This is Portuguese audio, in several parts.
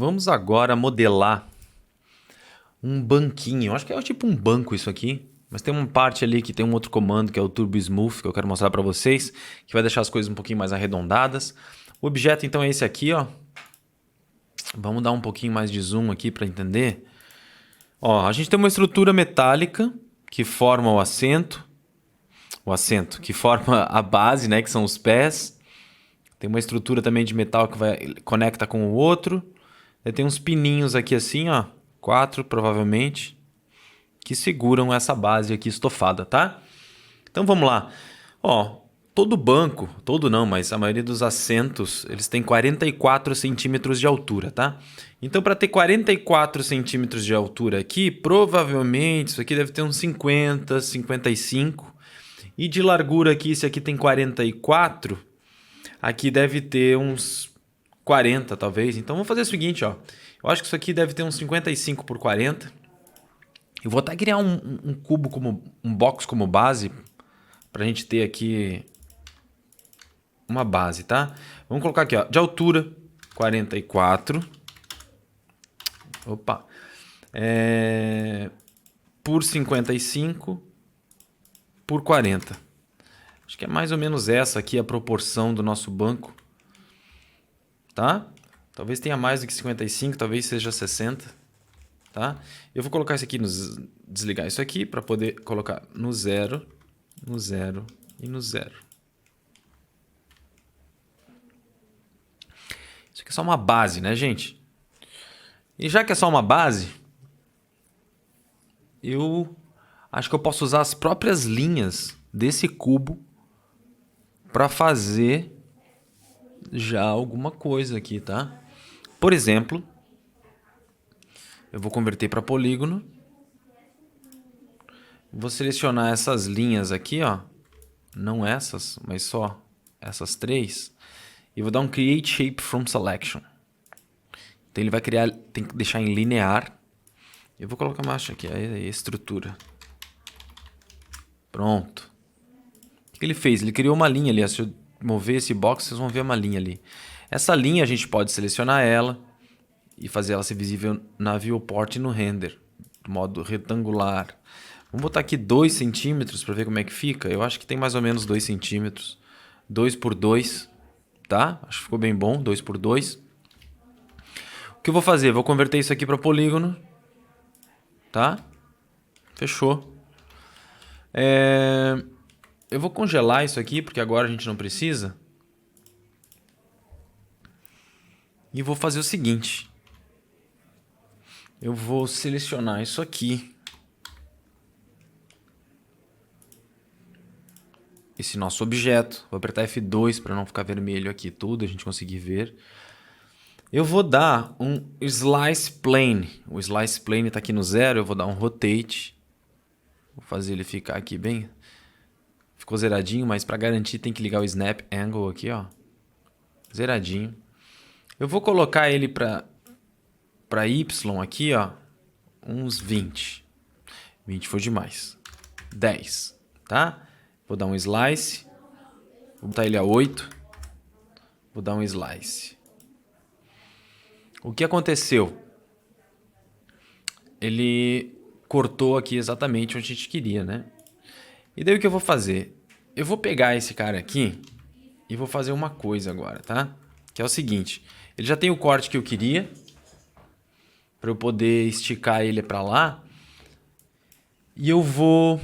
Vamos agora modelar um banquinho. Eu acho que é tipo um banco isso aqui. Mas tem uma parte ali que tem um outro comando que é o Turbo Smooth, que eu quero mostrar para vocês, que vai deixar as coisas um pouquinho mais arredondadas. O objeto então é esse aqui, ó. Vamos dar um pouquinho mais de zoom aqui para entender. Ó, a gente tem uma estrutura metálica que forma o assento que forma a base, né, que são os pés. Tem uma estrutura também de metal que conecta com o outro. Aí tem uns pininhos aqui assim, ó, 4 provavelmente, que seguram essa base aqui estofada, tá? Então vamos lá. Ó, todo banco, todo não, mas a maioria dos assentos, eles têm 44 centímetros de altura, tá? Então para ter 44 centímetros de altura aqui, provavelmente isso aqui deve ter uns 50, 55. E de largura aqui, esse aqui tem 44, aqui deve ter uns 40 talvez. Então vamos fazer o seguinte, ó. Eu acho que isso aqui deve ter uns 55 por 40. Eu vou até criar um cubo como um box como base para a gente ter aqui uma base, tá? Vamos colocar aqui, ó, de altura 44. Opa. Por 55 por 40. Acho que é mais ou menos essa aqui a proporção do nosso banco, tá? Talvez tenha mais do que 55, talvez seja 60, tá? Eu vou colocar isso aqui, desligar isso aqui para poder colocar no 0, no 0 e no 0. Isso aqui é só uma base, né, gente? E já que é só uma base, eu acho que eu posso usar as próprias linhas desse cubo para fazer já alguma coisa aqui, tá? Por exemplo, eu vou converter para polígono. Vou selecionar essas linhas aqui, ó. Não essas, mas só essas três. E vou dar um Create Shape from Selection. Então ele vai criar, tem que deixar em linear. Eu vou colocar mais aqui, a estrutura. Pronto. O que ele fez? Ele criou uma linha ali. Se eu mover esse box, vocês vão ver uma linha ali. Essa linha a gente pode selecionar ela e fazer ela ser visível na viewport e no render, do modo retangular. Vamos botar aqui 2 centímetros para ver como é que fica. Eu acho que tem mais ou menos 2 centímetros. 2 por 2, tá? Acho que ficou bem bom, 2 por 2. O que eu vou fazer? Vou converter isso aqui para polígono, tá? Fechou. Eu vou congelar isso aqui, porque agora a gente não precisa. E vou fazer o seguinte. Eu vou selecionar isso aqui. Esse nosso objeto. Vou apertar F2 para não ficar vermelho aqui tudo, a gente conseguir ver. Eu vou dar um Slice Plane. O Slice Plane está aqui no 0, eu vou dar um Rotate. Vou fazer ele ficar aqui bem. Ficou zeradinho, mas para garantir tem que ligar o Snap Angle aqui, ó. Zeradinho. Eu vou colocar ele para Y aqui, ó. Uns 20. 20 foi demais. 10, tá? Vou dar um Slice. Vou botar ele a 8. Vou dar um Slice. O que aconteceu? Ele cortou aqui exatamente onde a gente queria, né? E daí o que eu vou fazer? Eu vou pegar esse cara aqui e vou fazer uma coisa agora, tá? Que é o seguinte. Ele já tem o corte que eu queria. Para eu poder esticar ele para lá. E eu vou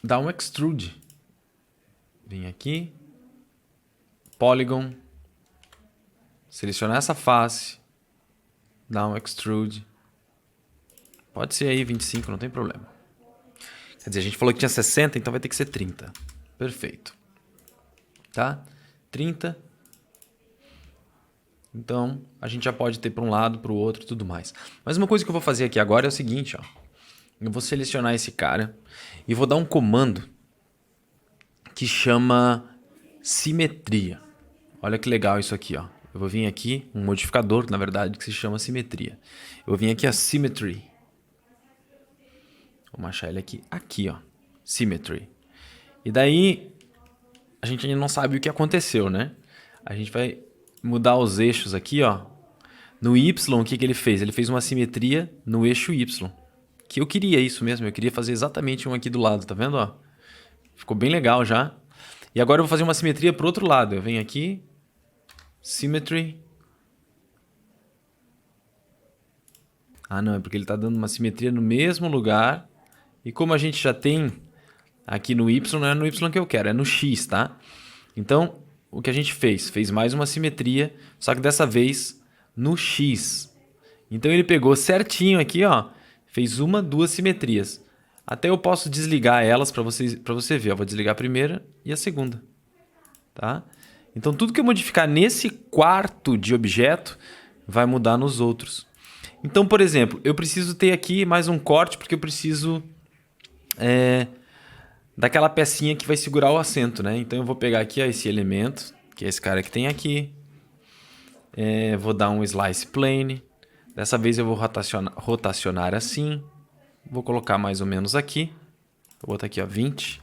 dar um Extrude. Vem aqui. Polygon. Selecionar essa face. Dar um Extrude. Pode ser aí 25, não tem problema. Quer dizer, a gente falou que tinha 60, então vai ter que ser 30. Perfeito. Tá? 30. Então, a gente já pode ter para um lado, para o outro e tudo mais. Mas uma coisa que eu vou fazer aqui agora é o seguinte, ó. Eu vou selecionar esse cara e vou dar um comando que chama simetria. Olha que legal isso aqui, ó. Eu vou vir aqui, um modificador, na verdade, que se chama simetria. Eu vou vir aqui a Symmetry. Vou achar ele aqui, ó. Symmetry. E daí, a gente ainda não sabe o que aconteceu, né? A gente vai mudar os eixos aqui, ó. No Y, o que que ele fez? Ele fez uma simetria no eixo Y. Que eu queria isso mesmo, eu queria fazer exatamente um aqui do lado, tá vendo, ó? Ficou bem legal já. E agora eu vou fazer uma simetria pro outro lado. Eu venho aqui, Symmetry. Ah, não, é porque ele tá dando uma simetria no mesmo lugar. E como a gente já tem aqui no Y, não é no Y que eu quero, é no X, tá? Então, o que a gente fez? Fez mais uma simetria, só que dessa vez no X. Então ele pegou certinho aqui, ó, fez uma, duas simetrias. Até eu posso desligar elas para você ver. Eu vou desligar a primeira e a segunda, tá? Então tudo que eu modificar nesse quarto de objeto vai mudar nos outros. Então, por exemplo, eu preciso ter aqui mais um corte porque eu preciso daquela pecinha que vai segurar o assento, né? Então eu vou pegar aqui ó, esse elemento, que é esse cara que tem aqui. Vou dar um slice plane. Dessa vez eu vou rotacionar assim. Vou colocar mais ou menos aqui. Vou botar aqui, ó, 20.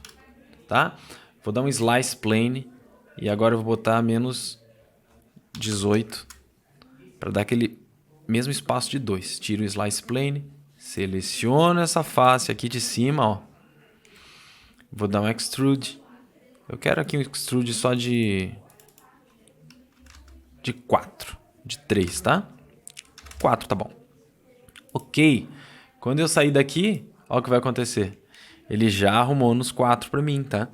Tá? Vou dar um slice plane. E agora eu vou botar menos 18. Para dar aquele mesmo espaço de 2. Tiro o slice plane. Seleciono essa face aqui de cima, ó. Vou dar um extrude. Eu quero aqui um extrude só de 4. De 3, tá? 4 tá bom. Ok. Quando eu sair daqui, olha o que vai acontecer. Ele já arrumou nos 4 para mim, tá?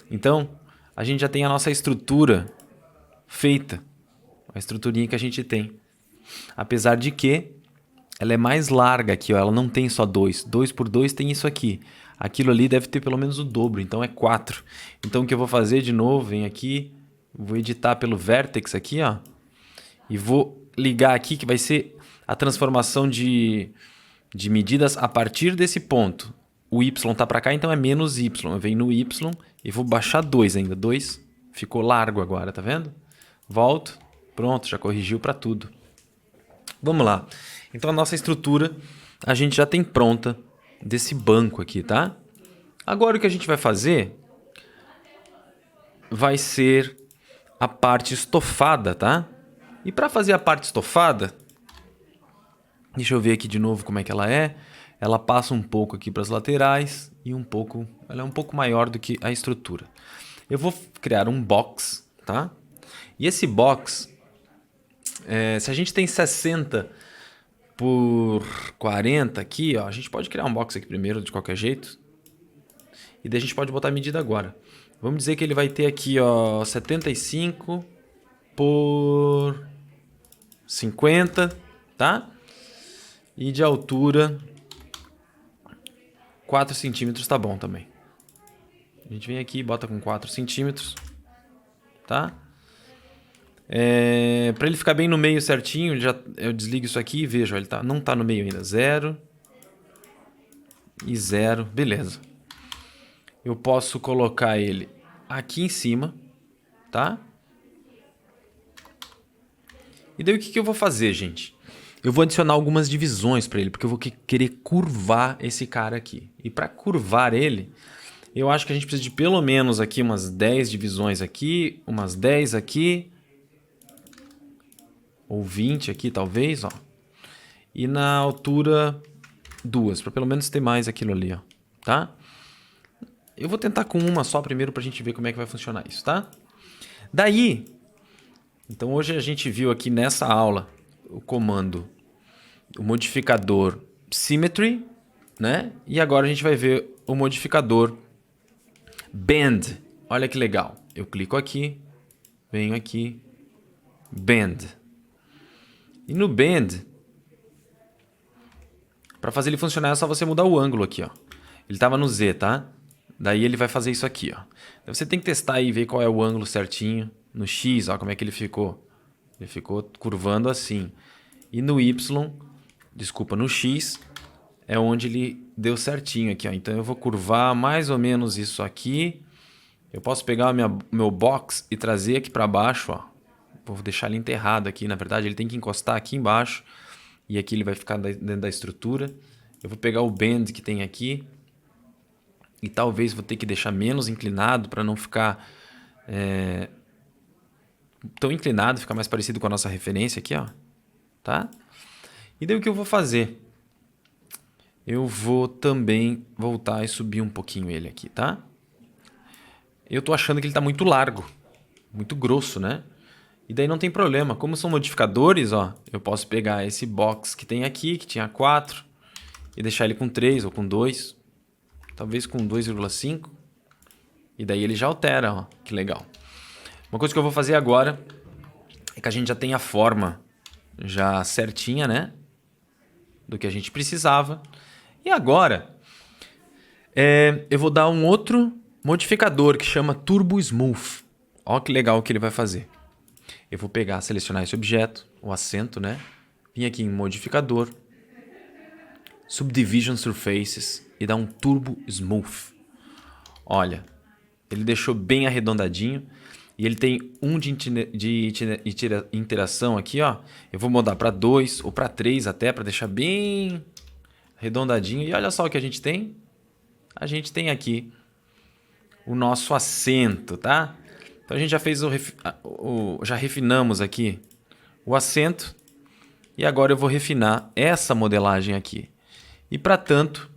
Então, a gente já tem a nossa estrutura feita. A estruturinha que a gente tem. Apesar de que ela é mais larga aqui, ó. Ela não tem só 2. 2 por 2 tem isso aqui. Aquilo ali deve ter pelo menos o dobro, então é 4. Então o que eu vou fazer de novo, vem aqui, vou editar pelo vertex aqui, ó. E vou ligar aqui que vai ser a transformação de medidas a partir desse ponto. O Y tá para cá, então é menos Y. Eu venho no Y e vou baixar 2 ainda. 2 ficou largo agora, tá vendo? Volto. Pronto, já corrigiu para tudo. Vamos lá. Então a nossa estrutura a gente já tem pronta desse banco aqui, tá? Agora o que a gente vai fazer vai ser a parte estofada, tá? E para fazer a parte estofada, deixa eu ver aqui de novo como é que ela é. Ela passa um pouco aqui para as laterais e um pouco, ela é um pouco maior do que a estrutura. Eu vou criar um box, tá? E esse box, se a gente tem 60 por 40 aqui, ó, a gente pode criar um box aqui primeiro de qualquer jeito. E daí a gente pode botar a medida agora. Vamos dizer que ele vai ter aqui, ó, 75 por 50, tá? E de altura 4 centímetros tá bom também. A gente vem aqui e bota com 4 centímetros, tá? Para ele ficar bem no meio certinho, eu desligo isso aqui e vejo, ele não tá no meio ainda. 0 e 0, beleza. Eu posso colocar ele aqui em cima, tá? E daí o que eu vou fazer, gente? Eu vou adicionar algumas divisões para ele, porque eu vou querer curvar esse cara aqui. E para curvar ele, eu acho que a gente precisa de pelo menos aqui umas 10 divisões aqui, umas 10 aqui, ou 20 aqui talvez, ó. E na altura 2, para pelo menos ter mais aquilo ali, ó, tá? Eu vou tentar com uma só primeiro pra gente ver como é que vai funcionar isso, tá? Daí, então hoje a gente viu aqui nessa aula o comando, o modificador Symmetry, né? E agora a gente vai ver o modificador Bend. Olha que legal. Eu clico aqui, venho aqui, Bend. E no Bend, para fazer ele funcionar é só você mudar o ângulo aqui, ó. Ele estava no Z, tá? Daí ele vai fazer isso aqui, ó. Então você tem que testar e ver qual é o ângulo certinho. No X, ó, como é que ele ficou. Ele ficou curvando assim. E no Y, desculpa, no X, é onde ele deu certinho aqui, ó. Então eu vou curvar mais ou menos isso aqui. Eu posso pegar o meu box e trazer aqui para baixo, ó. Vou deixar ele enterrado aqui. Na verdade, ele tem que encostar aqui embaixo. E aqui ele vai ficar dentro da estrutura. Eu vou pegar o bend que tem aqui. E talvez vou ter que deixar menos inclinado para não ficar tão inclinado, fica mais parecido com a nossa referência aqui, ó. Tá? E daí o que eu vou fazer? Eu vou também voltar e subir um pouquinho ele aqui, tá? Eu tô achando que ele tá muito largo, muito grosso, né? E daí não tem problema. Como são modificadores, ó, eu posso pegar esse box que tem aqui, que tinha 4, e deixar ele com 3 ou com 2. Talvez com 2,5. E daí ele já altera, ó. Que legal. Uma coisa que eu vou fazer agora é que a gente já tem a forma já certinha, né? Do que a gente precisava. E agora, eu vou dar um outro modificador que chama Turbo Smooth. Ó que legal que ele vai fazer. Eu vou pegar, selecionar esse objeto, o assento, né? Vim aqui em modificador, Subdivision Surfaces e dar um Turbo Smooth. Olha, ele deixou bem arredondadinho e ele tem um de interação aqui, ó. Eu vou mudar para 2 ou para 3 até, para deixar bem arredondadinho. E olha só o que a gente tem. A gente tem aqui o nosso assento, tá? Então a gente já fez já refinamos aqui o assento e agora eu vou refinar essa modelagem aqui. E para tanto,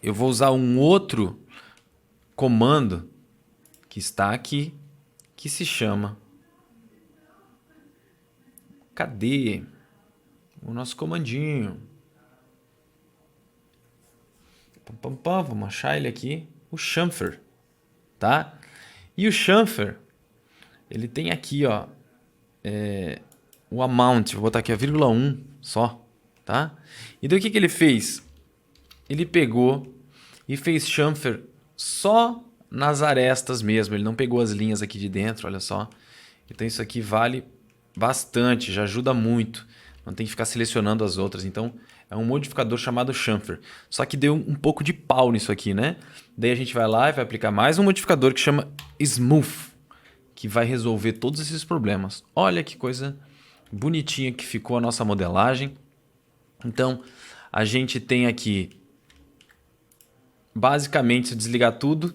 eu vou usar um outro comando que está aqui, que se chama... Cadê o nosso comandinho? Vamos achar ele aqui. O chamfer, tá? E o chamfer, ele tem aqui, ó, o amount. Vou botar aqui a 0,1 só, tá? E daí o que ele fez? Ele pegou e fez chamfer só nas arestas mesmo. Ele não pegou as linhas aqui de dentro, olha só. Então isso aqui vale bastante, já ajuda muito. Não tem que ficar selecionando as outras. Então é um modificador chamado chamfer. Só que deu um pouco de pau nisso aqui, né? Daí a gente vai lá e vai aplicar mais um modificador que chama Smooth, que vai resolver todos esses problemas. Olha que coisa bonitinha que ficou a nossa modelagem. Então a gente tem aqui, basicamente, se desligar tudo,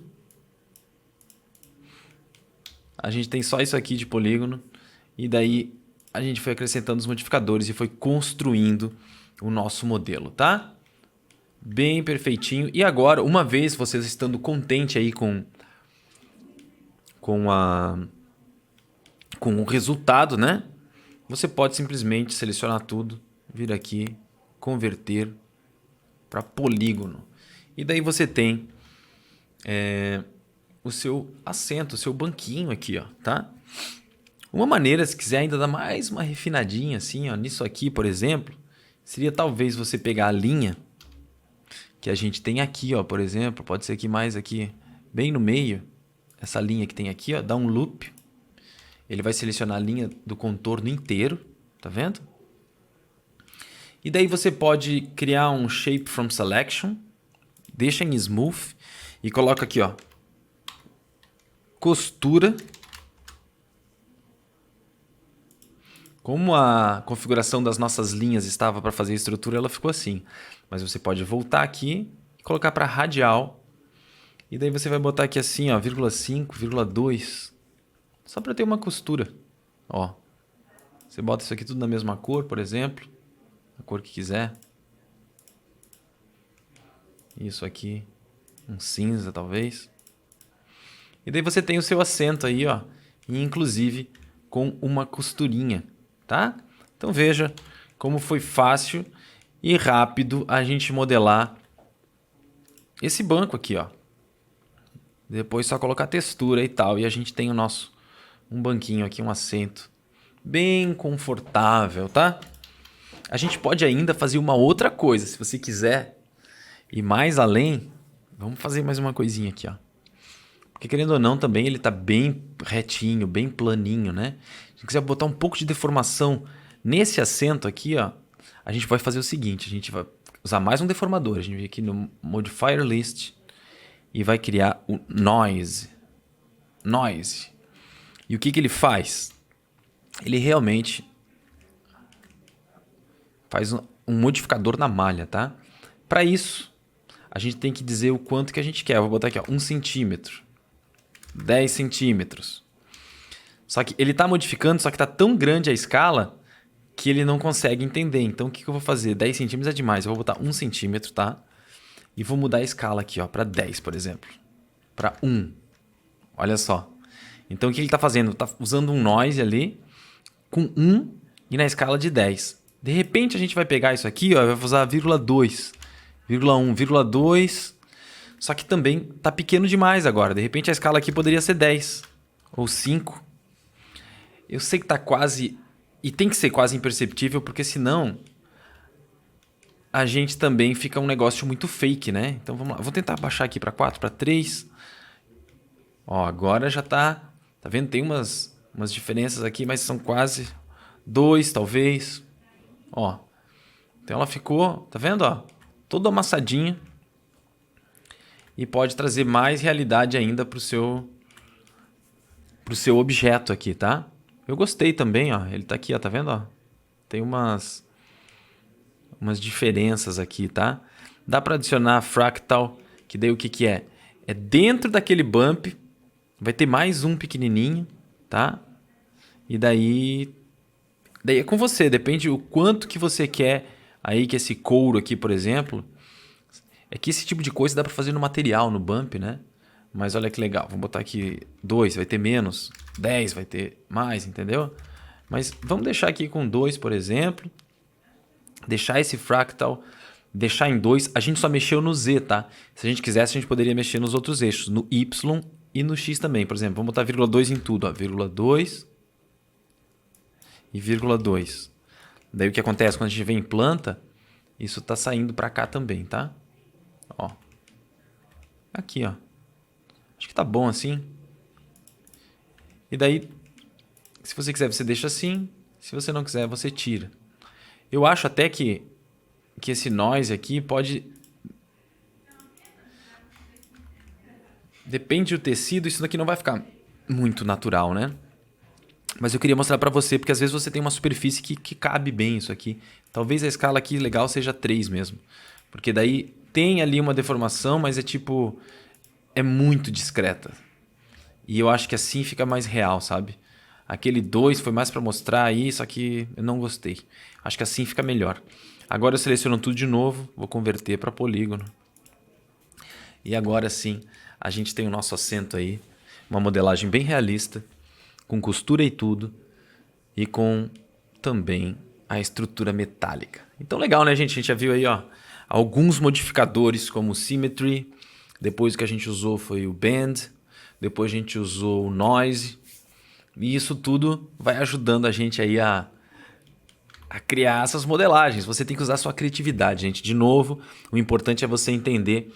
a gente tem só isso aqui de polígono. E daí a gente foi acrescentando os modificadores e foi construindo o nosso modelo, tá? Bem perfeitinho. E agora, uma vez vocês estando contente aí com o resultado, né? Você pode simplesmente selecionar tudo, vir aqui, converter para polígono. E daí você tem o seu assento, o seu banquinho aqui, ó, tá? Uma maneira, se quiser ainda dar mais uma refinadinha assim, ó, nisso aqui, por exemplo, seria talvez você pegar a linha que a gente tem aqui, ó, por exemplo, pode ser aqui mais aqui, bem no meio, essa linha que tem aqui, ó, dá um loop. Ele vai selecionar a linha do contorno inteiro, tá vendo? E daí você pode criar um Shape from Selection, deixa em Smooth e coloca aqui, ó, costura. Como a configuração das nossas linhas estava para fazer a estrutura, ela ficou assim. Mas você pode voltar aqui e colocar para radial. E daí você vai botar aqui assim, ó, 0,5, 0,2. Só para ter uma costura. Ó. Você bota isso aqui tudo na mesma cor, por exemplo. A cor que quiser. Isso aqui, um cinza talvez. E daí você tem o seu assento aí, ó. E inclusive com uma costurinha. Tá? Então veja como foi fácil e rápido a gente modelar esse banco aqui, ó. Depois só colocar textura e tal e a gente tem um banquinho aqui, um assento bem confortável, tá? A gente pode ainda fazer uma outra coisa, se você quiser ir mais além, vamos fazer mais uma coisinha aqui, ó. Porque querendo ou não, também ele tá bem retinho, bem planinho, né? Se você quiser botar um pouco de deformação nesse assento aqui, ó, a gente vai fazer o seguinte, a gente vai usar mais um deformador. A gente vem aqui no Modifier List e vai criar o Noise. Noise. E o que ele faz? Ele realmente faz um modificador na malha, tá? Para isso, a gente tem que dizer o quanto que a gente quer. Eu vou botar aqui, ó, 1 centímetro. 10 centímetros. Só que ele está modificando, só que está tão grande a escala que ele não consegue entender. Então, o que eu vou fazer? 10 centímetros é demais. Eu vou botar 1 centímetro, tá? E vou mudar a escala aqui, ó, para 10, por exemplo. Para 1. Olha só. Então, o que ele está fazendo? Está usando um noise ali com 1 e na escala de 10. De repente, a gente vai pegar isso aqui, ó, vai usar 0,2, 0,1, 0,2. Só que também está pequeno demais agora. De repente, a escala aqui poderia ser 10 ou 5. Eu sei que está quase... E tem que ser quase imperceptível, porque senão a gente também fica um negócio muito fake, né? Então vamos lá. Vou tentar baixar aqui para 4, para 3. Ó, agora já tá... Tá vendo? Tem umas diferenças aqui, mas são quase 2, talvez. Ó. Então ela ficou... Tá vendo? Ó, toda amassadinha. E pode trazer mais realidade ainda pro seu objeto aqui, tá? Eu gostei também, ó. Ele tá aqui, ó, tá vendo, ó? Tem umas diferenças aqui, tá? Dá para adicionar fractal, que daí o que é? É dentro daquele bump, vai ter mais um pequenininho, tá? E daí é com você, depende o quanto que você quer aí que esse couro aqui, por exemplo, é que esse tipo de coisa dá para fazer no material, no bump, né? Mas olha que legal, vamos botar aqui 2, vai ter menos, 10 vai ter mais, entendeu? Mas vamos deixar aqui com 2, por exemplo. Deixar esse fractal, deixar em 2. A gente só mexeu no Z, tá? Se a gente quisesse, a gente poderia mexer nos outros eixos, no Y e no X também. Por exemplo, vamos botar 0,2 em tudo, ó. 0,2 e 0,2. Daí o que acontece quando a gente vem em planta, isso tá saindo para cá também, tá? Ó. Aqui, ó. Acho que tá bom assim. E daí, se você quiser, você deixa assim. Se você não quiser, você tira. Eu acho até que esse noise aqui pode... Depende do tecido, isso daqui não vai ficar muito natural, né? Mas eu queria mostrar pra você, porque às vezes você tem uma superfície que cabe bem isso aqui. Talvez a escala aqui legal seja 3 mesmo. Porque daí tem ali uma deformação, mas é tipo... É muito discreta. E eu acho que assim fica mais real, sabe? Aquele 2 foi mais para mostrar aí, só que eu não gostei. Acho que assim fica melhor. Agora eu seleciono tudo de novo, vou converter para polígono. E agora sim, a gente tem o nosso assento aí. Uma modelagem bem realista, com costura e tudo. E com também a estrutura metálica. Então legal, né, gente? A gente já viu aí, ó, alguns modificadores como o Symmetry. Depois o que a gente usou foi o Bend. Depois a gente usou o Noise. E isso tudo vai ajudando a gente aí a criar essas modelagens. Você tem que usar a sua criatividade, gente. De novo, o importante é você entender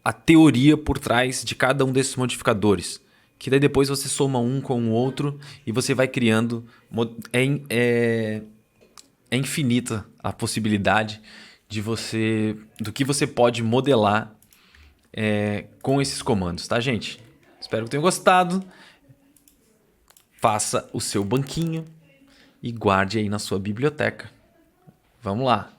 a teoria por trás de cada um desses modificadores. Que daí depois você soma um com o outro e você vai criando... É infinita a possibilidade do que você pode modelar com esses comandos, tá, gente? Espero que tenham gostado. Faça o seu banquinho e guarde aí na sua biblioteca. Vamos lá!